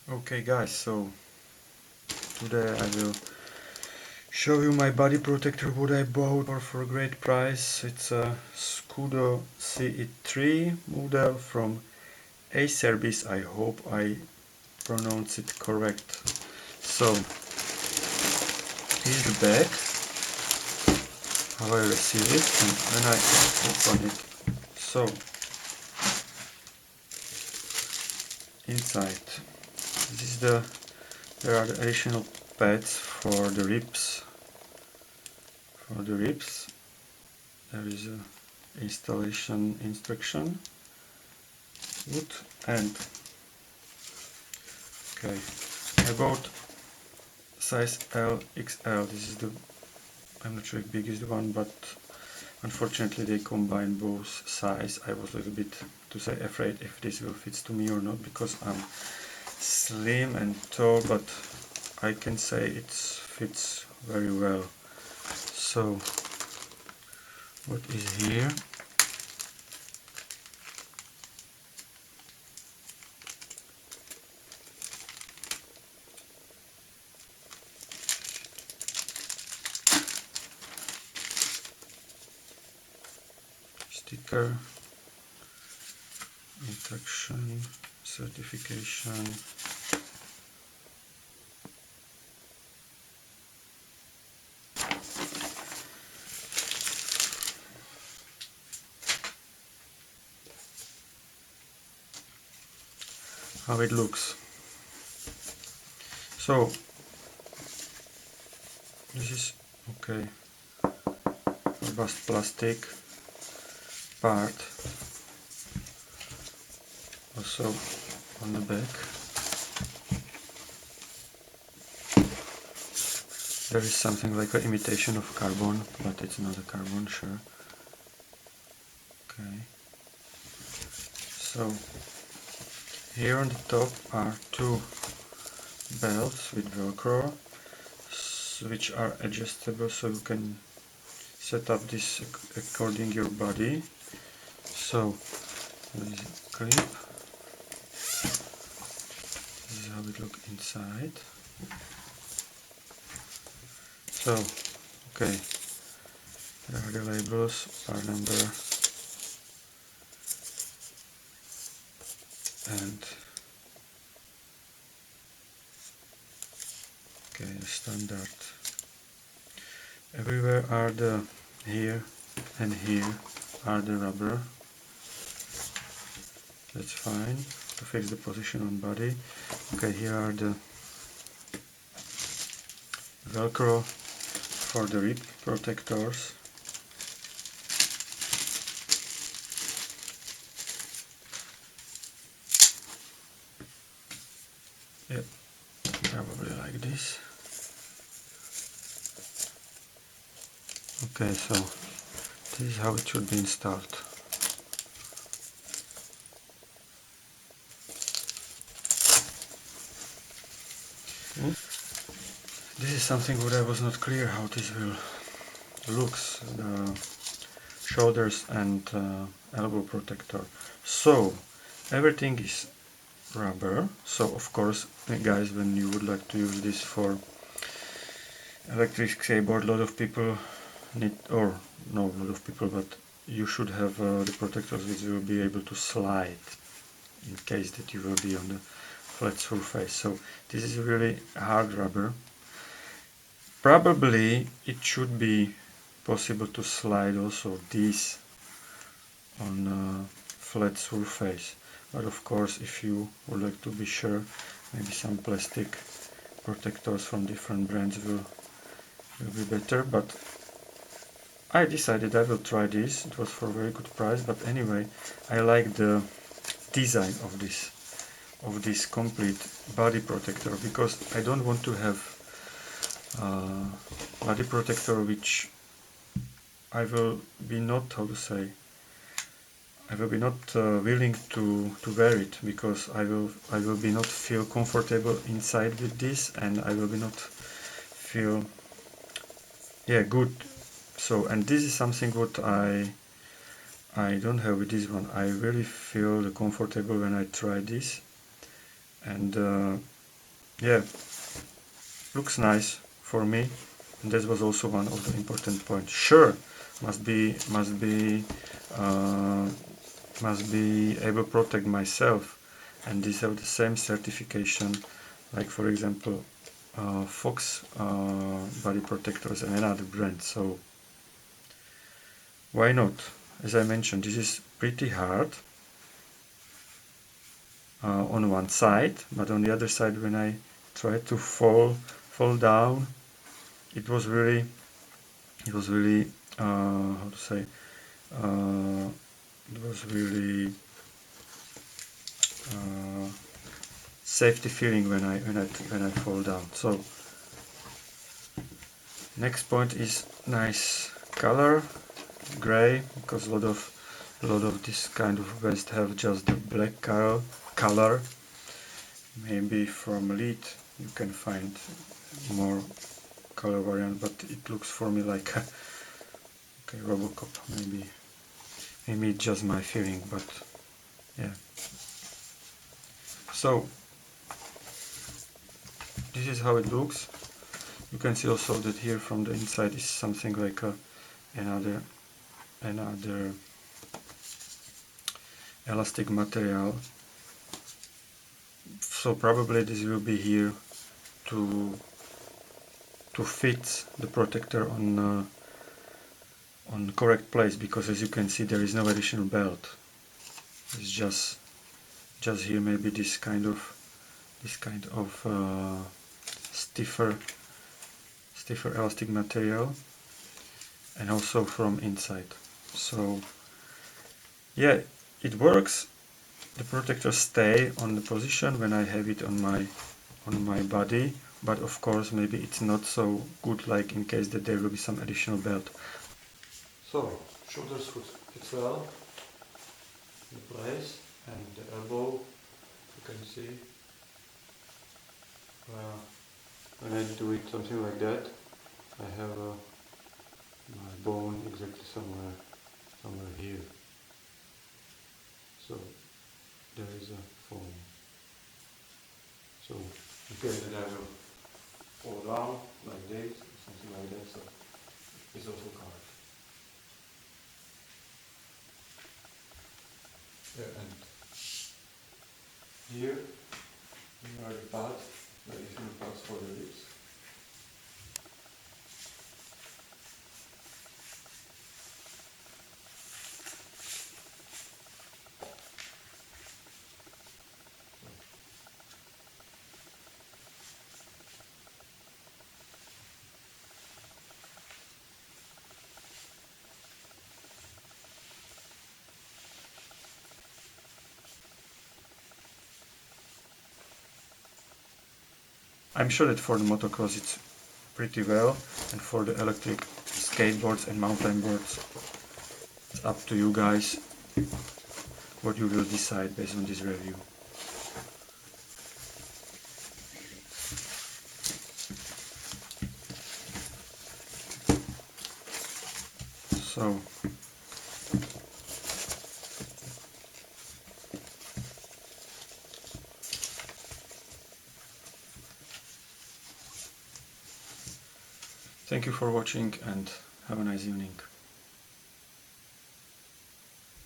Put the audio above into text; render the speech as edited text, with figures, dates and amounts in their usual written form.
Okay guys, so today I will show you my body protector what I bought for a great price. It's a Scudo CE3 model from Acerbis. I hope I pronounce it correct. So here's the bag, how I receive it and when I open it. So inside this is there are the additional pads for the ribs. There is a installation instruction, wood, and okay, I bought size LXL. This is the, I'm not sure if big is the one, but unfortunately they combine both size. I was a little bit, to say, afraid if this will fit to me or not, because I'm slim and tall, but I can say it fits very well. So what is here? Sticker, instruction, certification, how it looks. So this is okay, robust plastic part, also on the back. There is something like an imitation of carbon, but it's not a carbon, sure. Okay. So here on the top are two belts with Velcro, which are adjustable, so you can set up this according your body. So there is a clip. This is how it looks inside. So, okay, there are the labels, part number, and okay, the standard. Everywhere are the, here and here are the rubber. That's fine to fix the position on body. Okay, here are the Velcro for the rib protectors. Yep, probably like this. Okay, so this is how it should be installed. This is something what I was not clear how this will looks, the shoulders and elbow protector. So everything is rubber, so of course guys, when you would like to use this for electric skateboard, a lot of people need, or no, a lot of people, but you should have the protectors which will be able to slide in case that you will be on the flat surface. So this is really hard rubber. Probably it should be possible to slide also this on a flat surface, but of course if you would like to be sure, maybe some plastic protectors from different brands will be better. But I decided I will try this. It was for a very good price, but anyway, I like the design of this complete body protector, because I don't want to have body protector which I will be not, how to say, I will be not willing to wear it, because I will be not feel comfortable inside with this, and I will be not feel good. So, and this is something what I don't have with this one. I really feel comfortable when I try this, and yeah, looks nice for me, and that was also one of the important points. Sure, must be uh, able to protect myself, and these have the same certification, like for example Fox body protectors and another brand. So why not? As I mentioned, this is pretty hard on one side, but on the other side, when I tried to fall down, it was really how to say, uh, it was really uh, safety feeling when I fall down. So next point is nice color, gray, because a lot of this kind of vest have just the black color. Maybe from lead you can find more color variant, but it looks for me like a okay, Robocop. Maybe it's just my feeling, but yeah. So this is how it looks. You can see also that here from the inside is something like another elastic material. So probably this will be here to fit the protector on correct place, because as you can see there is no additional belt. It's just here maybe this kind of stiffer elastic material, and also from inside. So yeah, it works. The protectors stay on the position when I have it on my body, but of course maybe it's not so good, like in case that there will be some additional belt. So shoulders fits well in place, and the elbow, you can see when I do it something like that, I have my bone exactly somewhere here. So there is a foam. So in case that I will fall down like this or something like that, so it's also covered. Yeah, and here are the pads, the additional pads for the lips. I'm sure that for the motocross it's pretty well, and for the electric skateboards and mountain boards, it's up to you guys what you will decide based on this review. So thank you for watching and have a nice evening.